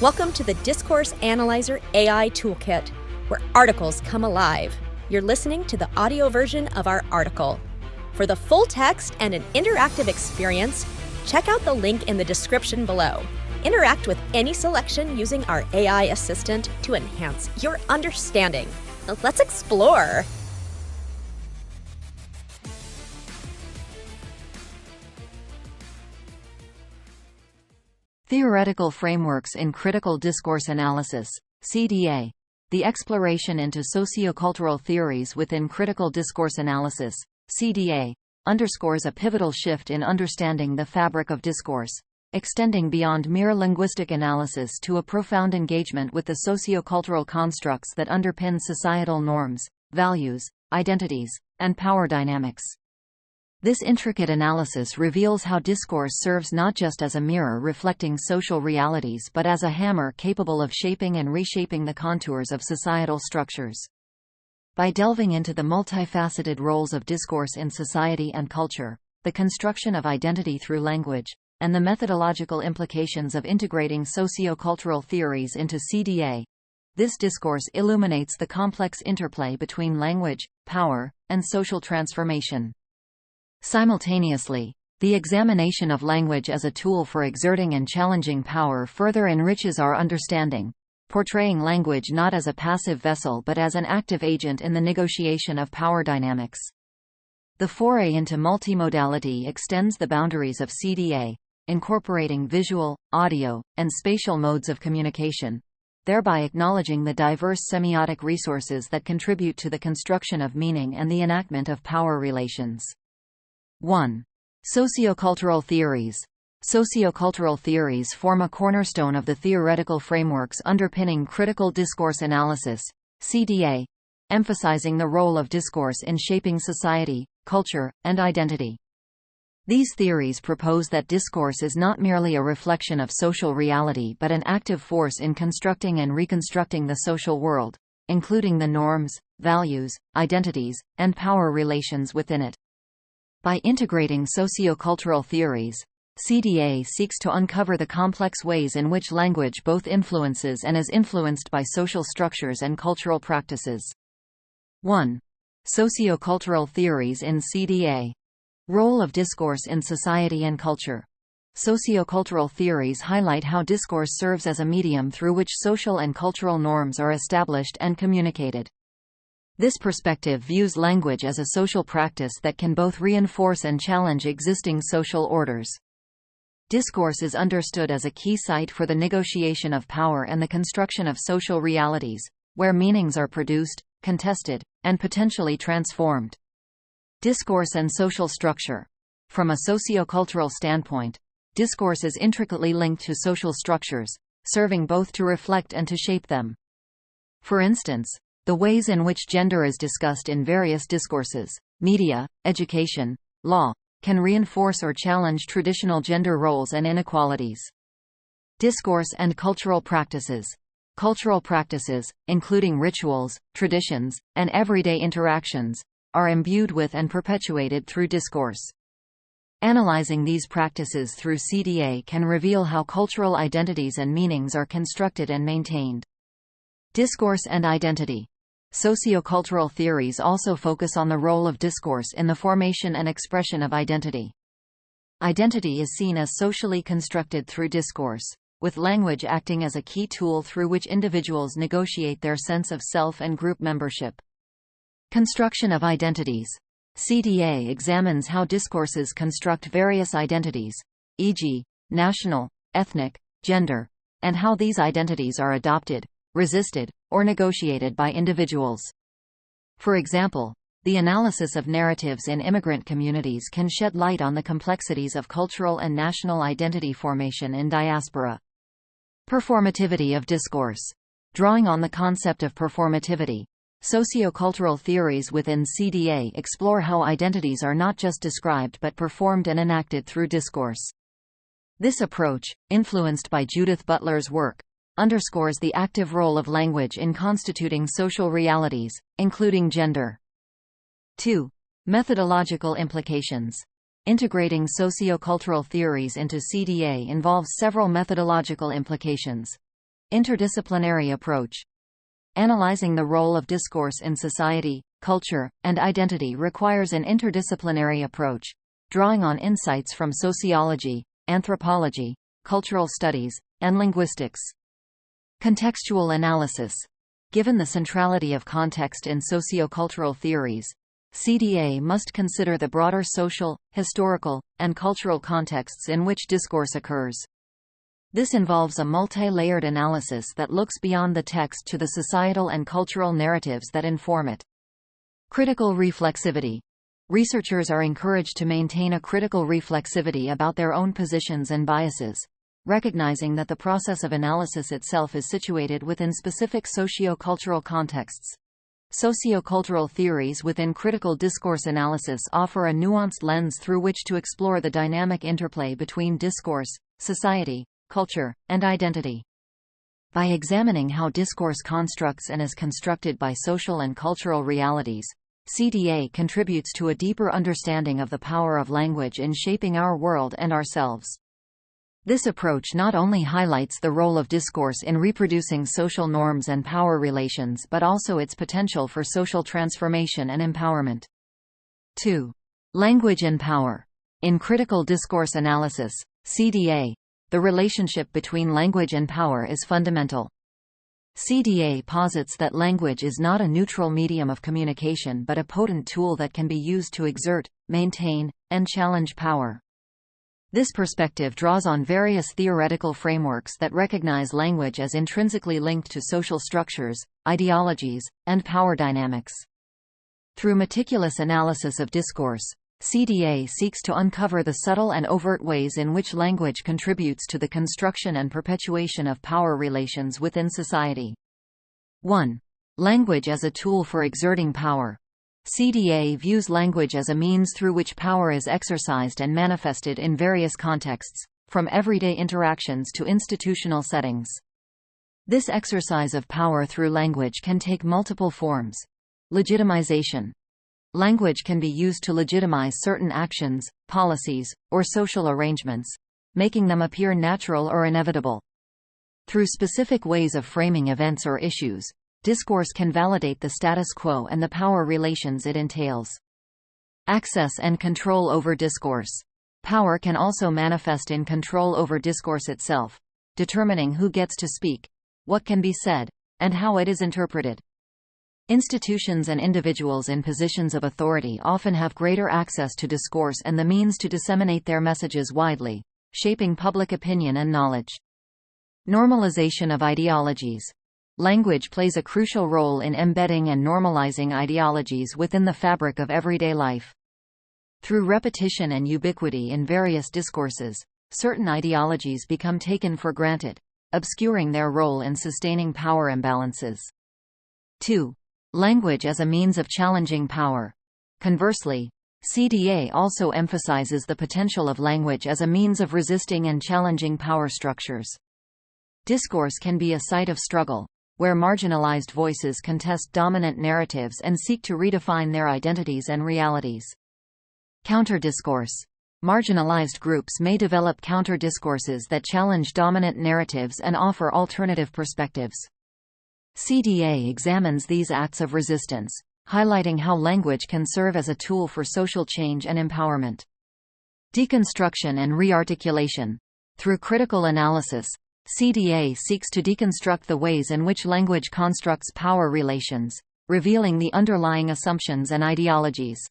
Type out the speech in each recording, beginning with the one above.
Welcome to the Discourse Analyzer AI Toolkit, where articles come alive. You're listening to the audio version of our article. For the full text and an interactive experience, check out the link in the description below. Interact with any selection using our AI assistant to enhance your understanding. Let's explore. Theoretical Frameworks in Critical Discourse Analysis, CDA. The exploration into sociocultural theories within critical discourse analysis, CDA, underscores a pivotal shift in understanding the fabric of discourse, extending beyond mere linguistic analysis to a profound engagement with the sociocultural constructs that underpin societal norms, values, identities, and power dynamics. This intricate analysis reveals how discourse serves not just as a mirror reflecting social realities but as a hammer capable of shaping and reshaping the contours of societal structures. By delving into the multifaceted roles of discourse in society and culture, the construction of identity through language, and the methodological implications of integrating sociocultural theories into CDA, this discourse illuminates the complex interplay between language, power, and social transformation. Simultaneously, the examination of language as a tool for exerting and challenging power further enriches our understanding, portraying language not as a passive vessel but as an active agent in the negotiation of power dynamics. The foray into multimodality extends the boundaries of CDA, incorporating visual, audio, and spatial modes of communication, thereby acknowledging the diverse semiotic resources that contribute to the construction of meaning and the enactment of power relations. 1. Sociocultural theories. Sociocultural theories form a cornerstone of the theoretical frameworks underpinning critical discourse analysis, CDA, emphasizing the role of discourse in shaping society, culture, and identity. These theories propose that discourse is not merely a reflection of social reality but an active force in constructing and reconstructing the social world, including the norms, values, identities, and power relations within it. By integrating sociocultural theories, CDA seeks to uncover the complex ways in which language both influences and is influenced by social structures and cultural practices. 1. Sociocultural theories in CDA. Role of discourse in society and culture. Sociocultural theories highlight how discourse serves as a medium through which social and cultural norms are established and communicated. This perspective views language as a social practice that can both reinforce and challenge existing social orders. Discourse is understood as a key site for the negotiation of power and the construction of social realities, where meanings are produced, contested, and potentially transformed. Discourse and social structure. From a sociocultural standpoint, discourse is intricately linked to social structures, serving both to reflect and to shape them. For instance, the ways in which gender is discussed in various discourses, media, education, law, can reinforce or challenge traditional gender roles and inequalities. Discourse and cultural practices. Cultural practices, including rituals, traditions, and everyday interactions, are imbued with and perpetuated through discourse. Analyzing these practices through CDA can reveal how cultural identities and meanings are constructed and maintained. Discourse and identity. Sociocultural theories also focus on the role of discourse in the formation and expression of identity. Identity is seen as socially constructed through discourse, with language acting as a key tool through which individuals negotiate their sense of self and group membership. Construction of identities. CDA examines how discourses construct various identities, e.g., national, ethnic, gender, and how these identities are adopted, resisted, or negotiated by individuals. For example, the analysis of narratives in immigrant communities can shed light on the complexities of cultural and national identity formation in diaspora. Performativity of discourse. Drawing on the concept of performativity, sociocultural theories within CDA explore how identities are not just described but performed and enacted through discourse. This approach, influenced by Judith Butler's work, underscores the active role of language in constituting social realities, including gender. 2. Methodological implications. Integrating sociocultural theories into CDA involves several methodological implications. Interdisciplinary approach. Analyzing the role of discourse in society, culture, and identity requires an interdisciplinary approach, drawing on insights from sociology, anthropology, cultural studies, and linguistics. Contextual analysis. Given the centrality of context in sociocultural theories, CDA must consider the broader social, historical, and cultural contexts in which discourse occurs. This involves a multi-layered analysis that looks beyond the text to the societal and cultural narratives that inform it. Critical reflexivity. Researchers are encouraged to maintain a critical reflexivity about their own positions and biases, recognizing that the process of analysis itself is situated within specific socio-cultural contexts. Sociocultural theories within critical discourse analysis offer a nuanced lens through which to explore the dynamic interplay between discourse, society, culture, and identity. By examining how discourse constructs and is constructed by social and cultural realities, CDA contributes to a deeper understanding of the power of language in shaping our world and ourselves. This approach not only highlights the role of discourse in reproducing social norms and power relations but also its potential for social transformation and empowerment. 2. Language and power. In critical discourse analysis, CDA, the relationship between language and power is fundamental. CDA posits that language is not a neutral medium of communication but a potent tool that can be used to exert, maintain, and challenge power. This perspective draws on various theoretical frameworks that recognize language as intrinsically linked to social structures, ideologies, and power dynamics. Through meticulous analysis of discourse, CDA seeks to uncover the subtle and overt ways in which language contributes to the construction and perpetuation of power relations within society. 1. Language as a tool for exerting power. CDA views language as a means through which power is exercised and manifested in various contexts, from everyday interactions to institutional settings. This exercise of power through language can take multiple forms. Legitimization. Language can be used to legitimize certain actions, policies, or social arrangements, making them appear natural or inevitable. Through specific ways of framing events or issues, discourse can validate the status quo and the power relations it entails. Access and control over discourse. Power can also manifest in control over discourse itself, determining who gets to speak, what can be said, and how it is interpreted. Institutions and individuals in positions of authority often have greater access to discourse and the means to disseminate their messages widely, shaping public opinion and knowledge. Normalization of ideologies. Language plays a crucial role in embedding and normalizing ideologies within the fabric of everyday life. Through repetition and ubiquity in various discourses, certain ideologies become taken for granted, obscuring their role in sustaining power imbalances. 2. Language as a means of challenging power. Conversely, CDA also emphasizes the potential of language as a means of resisting and challenging power structures. Discourse can be a site of struggle, where marginalized voices contest dominant narratives and seek to redefine their identities and realities. Counter-discourse. Marginalized groups may develop counter-discourses that challenge dominant narratives and offer alternative perspectives. CDA examines these acts of resistance, highlighting how language can serve as a tool for social change and empowerment. Deconstruction and rearticulation. Through critical analysis, CDA seeks to deconstruct the ways in which language constructs power relations, revealing the underlying assumptions and ideologies.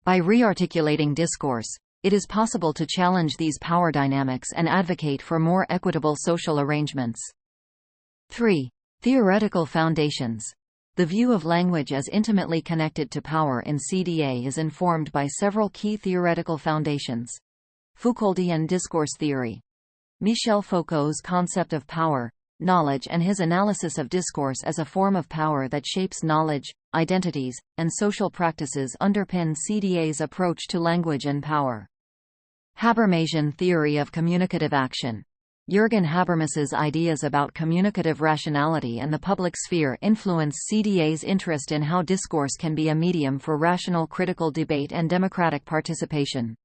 By rearticulating discourse, it is possible to challenge these power dynamics and advocate for more equitable social arrangements. 3. Theoretical foundations. The view of language as intimately connected to power in CDA is informed by several key theoretical foundations. Foucauldian discourse theory. Michel Foucault's concept of power, knowledge and his analysis of discourse as a form of power that shapes knowledge, identities, and social practices underpin CDA's approach to language and power. Habermasian theory of communicative action. Jürgen Habermas's ideas about communicative rationality and the public sphere influence CDA's interest in how discourse can be a medium for rational critical debate and democratic participation.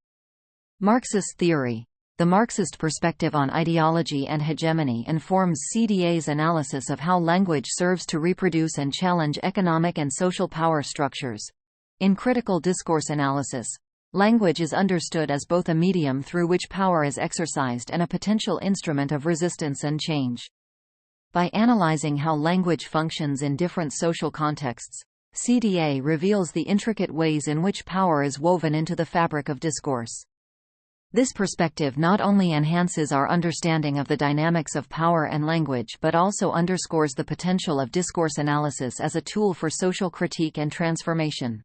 Marxist theory. The Marxist perspective on ideology and hegemony informs CDA's analysis of how language serves to reproduce and challenge economic and social power structures. In critical discourse analysis, language is understood as both a medium through which power is exercised and a potential instrument of resistance and change. By analyzing how language functions in different social contexts, CDA reveals the intricate ways in which power is woven into the fabric of discourse. This perspective not only enhances our understanding of the dynamics of power and language but also underscores the potential of discourse analysis as a tool for social critique and transformation.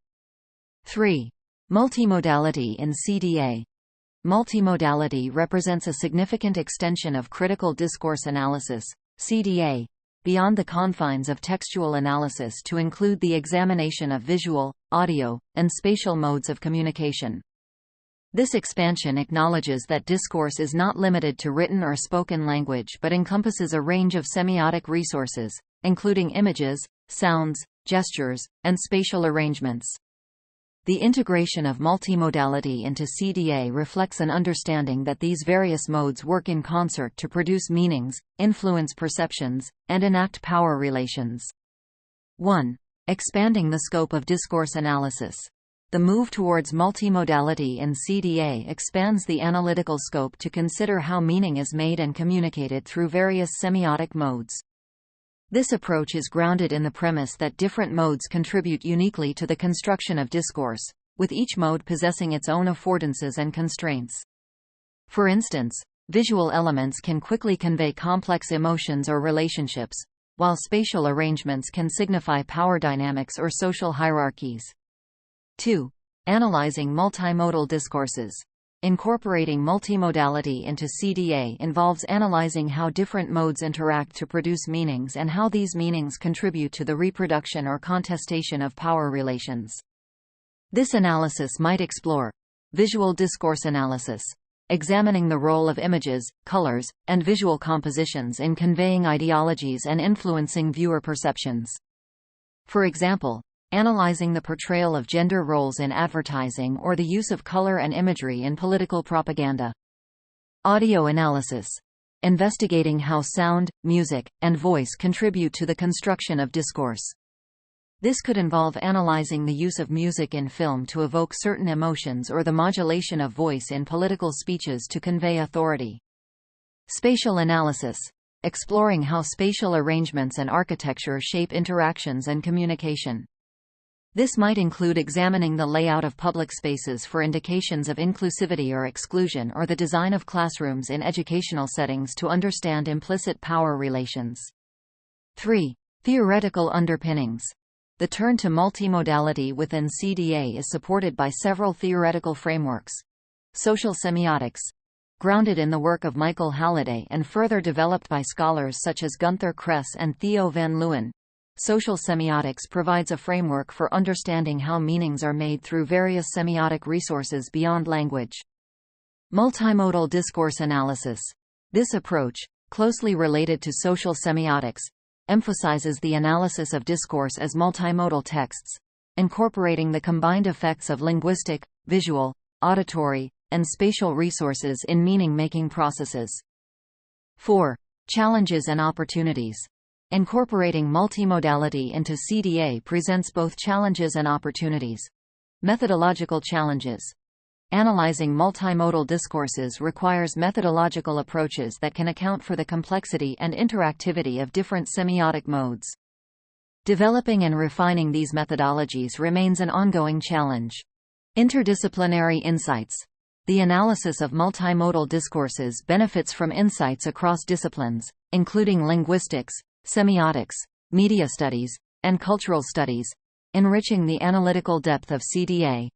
3. Multimodality in CDA. Multimodality represents a significant extension of critical discourse analysis, CDA, beyond the confines of textual analysis to include the examination of visual, audio, and spatial modes of communication. This expansion acknowledges that discourse is not limited to written or spoken language but encompasses a range of semiotic resources, including images, sounds, gestures, and spatial arrangements. The integration of multimodality into CDA reflects an understanding that these various modes work in concert to produce meanings, influence perceptions, and enact power relations. 1. Expanding the scope of discourse analysis. The move towards multimodality in CDA expands the analytical scope to consider how meaning is made and communicated through various semiotic modes. This approach is grounded in the premise that different modes contribute uniquely to the construction of discourse, with each mode possessing its own affordances and constraints. For instance, visual elements can quickly convey complex emotions or relationships, while spatial arrangements can signify power dynamics or social hierarchies. 2. Analyzing multimodal discourses. Incorporating multimodality into CDA involves analyzing how different modes interact to produce meanings and how these meanings contribute to the reproduction or contestation of power relations. This analysis might explore visual discourse analysis, examining the role of images, colors, and visual compositions in conveying ideologies and influencing viewer perceptions. For example, analyzing the portrayal of gender roles in advertising or the use of color and imagery in political propaganda. Audio analysis. Investigating how sound, music, and voice contribute to the construction of discourse. This could involve analyzing the use of music in film to evoke certain emotions or the modulation of voice in political speeches to convey authority. Spatial analysis. Exploring how spatial arrangements and architecture shape interactions and communication. This might include examining the layout of public spaces for indications of inclusivity or exclusion or the design of classrooms in educational settings to understand implicit power relations. 3. Theoretical underpinnings. The turn to multimodality within CDA is supported by several theoretical frameworks. Social semiotics, grounded in the work of Michael Halliday and further developed by scholars such as Gunther Kress and Theo van Leeuwen. Social semiotics provides a framework for understanding how meanings are made through various semiotic resources beyond language. Multimodal discourse analysis. This approach, closely related to social semiotics, emphasizes the analysis of discourse as multimodal texts, incorporating the combined effects of linguistic, visual, auditory, and spatial resources in meaning-making processes. 4. Challenges and opportunities. Incorporating multimodality into CDA presents both challenges and opportunities. Methodological challenges. Analyzing multimodal discourses requires methodological approaches that can account for the complexity and interactivity of different semiotic modes. Developing and refining these methodologies remains an ongoing challenge. Interdisciplinary insights. The analysis of multimodal discourses benefits from insights across disciplines, including linguistics, semiotics, media studies, and cultural studies, enriching the analytical depth of CDA.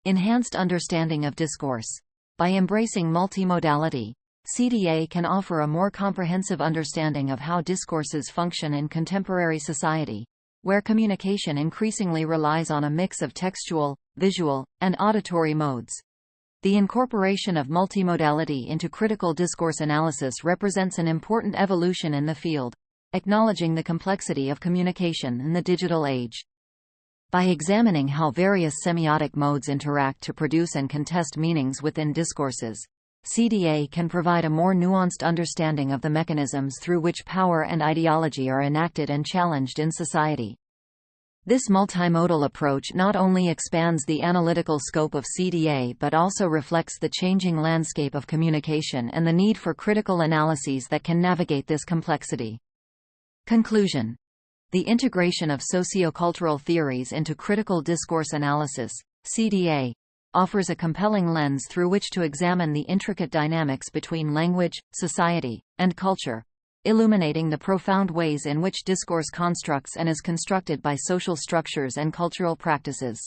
Enhanced understanding of discourse. By embracing multimodality, CDA can offer a more comprehensive understanding of how discourses function in contemporary society, where communication increasingly relies on a mix of textual, visual, and auditory modes. The incorporation of multimodality into critical discourse analysis represents an important evolution in the field, acknowledging the complexity of communication in the digital age. By examining how various semiotic modes interact to produce and contest meanings within discourses, CDA can provide a more nuanced understanding of the mechanisms through which power and ideology are enacted and challenged in society. This multimodal approach not only expands the analytical scope of CDA but also reflects the changing landscape of communication and the need for critical analyses that can navigate this complexity. Conclusion. The integration of sociocultural theories into critical discourse analysis, CDA, offers a compelling lens through which to examine the intricate dynamics between language, society, and culture, illuminating the profound ways in which discourse constructs and is constructed by social structures and cultural practices.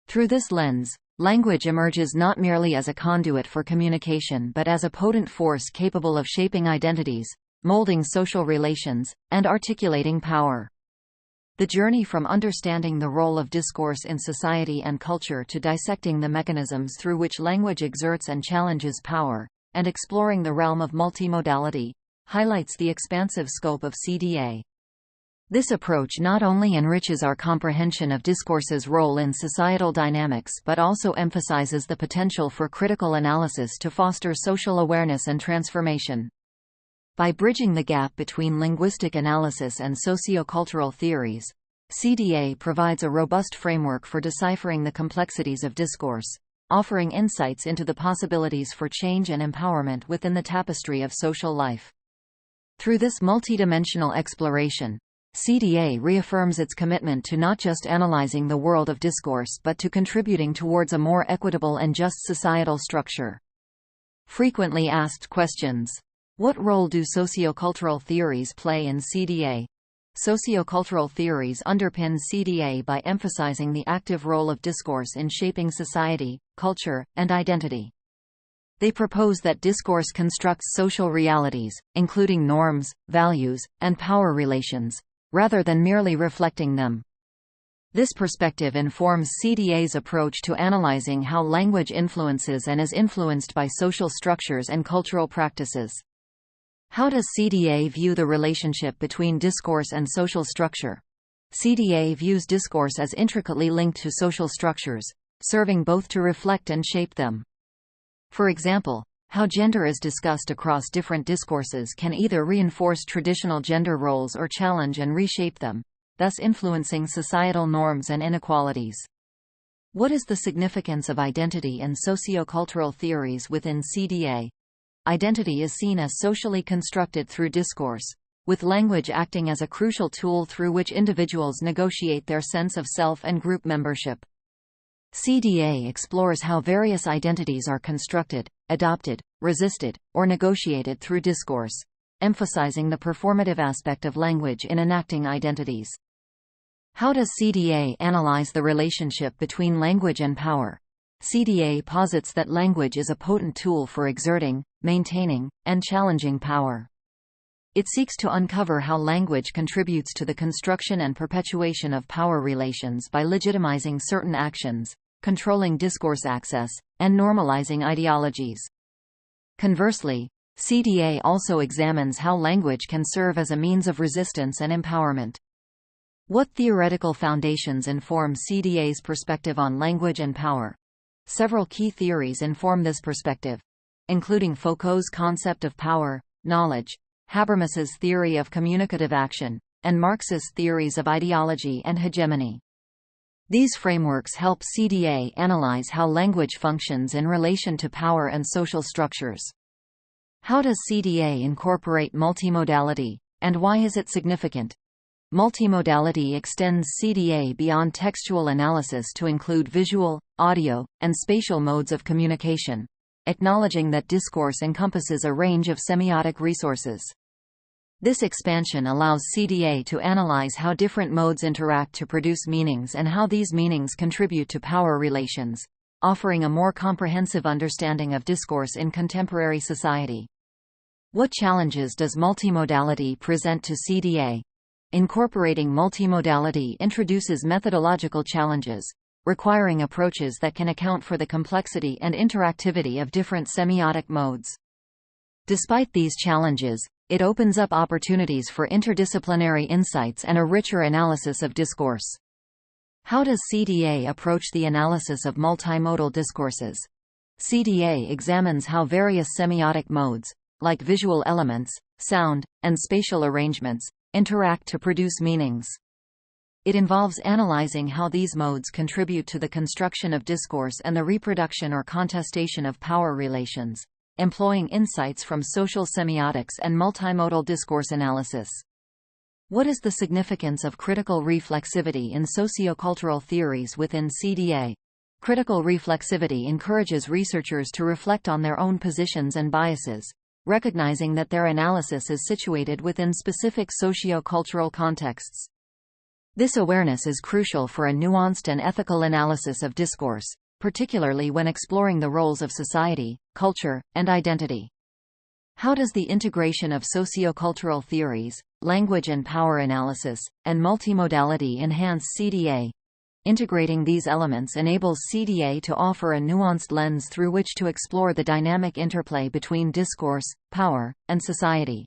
Through this lens, language emerges not merely as a conduit for communication but as a potent force capable of shaping identities, molding social relations, and articulating power. The journey from understanding the role of discourse in society and culture to dissecting the mechanisms through which language exerts and challenges power, and exploring the realm of multimodality, highlights the expansive scope of CDA. This approach not only enriches our comprehension of discourse's role in societal dynamics but also emphasizes the potential for critical analysis to foster social awareness and transformation. By bridging the gap between linguistic analysis and sociocultural theories, CDA provides a robust framework for deciphering the complexities of discourse, offering insights into the possibilities for change and empowerment within the tapestry of social life. Through this multidimensional exploration, CDA reaffirms its commitment to not just analyzing the world of discourse but to contributing towards a more equitable and just societal structure. Frequently asked questions. What role do sociocultural theories play in CDA? Sociocultural theories underpin CDA by emphasizing the active role of discourse in shaping society, culture, and identity. They propose that discourse constructs social realities, including norms, values, and power relations, rather than merely reflecting them. This perspective informs CDA's approach to analyzing how language influences and is influenced by social structures and cultural practices. How does CDA view the relationship between discourse and social structure? CDA views discourse as intricately linked to social structures, serving both to reflect and shape them. For example, how gender is discussed across different discourses can either reinforce traditional gender roles or challenge and reshape them, thus influencing societal norms and inequalities. What is the significance of identity and sociocultural theories within CDA? Identity is seen as socially constructed through discourse, with language acting as a crucial tool through which individuals negotiate their sense of self and group membership. CDA explores how various identities are constructed, adopted, resisted, or negotiated through discourse, emphasizing the performative aspect of language in enacting identities. How does CDA analyze the relationship between language and power? CDA posits that language is a potent tool for exerting, maintaining, and challenging power. It seeks to uncover how language contributes to the construction and perpetuation of power relations by legitimizing certain actions, controlling discourse access, and normalizing ideologies. Conversely, CDA also examines how language can serve as a means of resistance and empowerment. What theoretical foundations inform CDA's perspective on language and power? Several key theories inform this perspective, including Foucault's concept of power, knowledge, Habermas's theory of communicative action, and Marx's theories of ideology and hegemony. These frameworks help CDA analyze how language functions in relation to power and social structures. How does CDA incorporate multimodality, and why is it significant? Multimodality extends CDA beyond textual analysis to include visual, audio, and spatial modes of communication, acknowledging that discourse encompasses a range of semiotic resources. This expansion allows CDA to analyze how different modes interact to produce meanings and how these meanings contribute to power relations, offering a more comprehensive understanding of discourse in contemporary society. What challenges does multimodality present to CDA? Incorporating multimodality introduces methodological challenges, requiring approaches that can account for the complexity and interactivity of different semiotic modes. Despite these challenges, it opens up opportunities for interdisciplinary insights and a richer analysis of discourse. How does CDA approach the analysis of multimodal discourses? CDA examines how various semiotic modes, like visual elements, sound, and spatial arrangements, interact to produce meanings. It involves analyzing how these modes contribute to the construction of discourse and the reproduction or contestation of power relations, employing insights from social semiotics and multimodal discourse analysis. What is the significance of critical reflexivity in sociocultural theories within CDA? Critical reflexivity encourages researchers to reflect on their own positions and biases, recognizing that their analysis is situated within specific sociocultural contexts. This awareness is crucial for a nuanced and ethical analysis of discourse, particularly when exploring the roles of society, culture, and identity. How does the integration of sociocultural theories, language and power analysis, and multimodality enhance CDA? Integrating these elements enables CDA to offer a nuanced lens through which to explore the dynamic interplay between discourse, power, and society.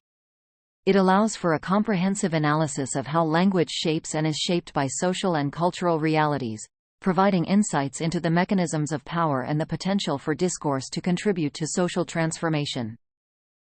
It allows for a comprehensive analysis of how language shapes and is shaped by social and cultural realities, providing insights into the mechanisms of power and the potential for discourse to contribute to social transformation.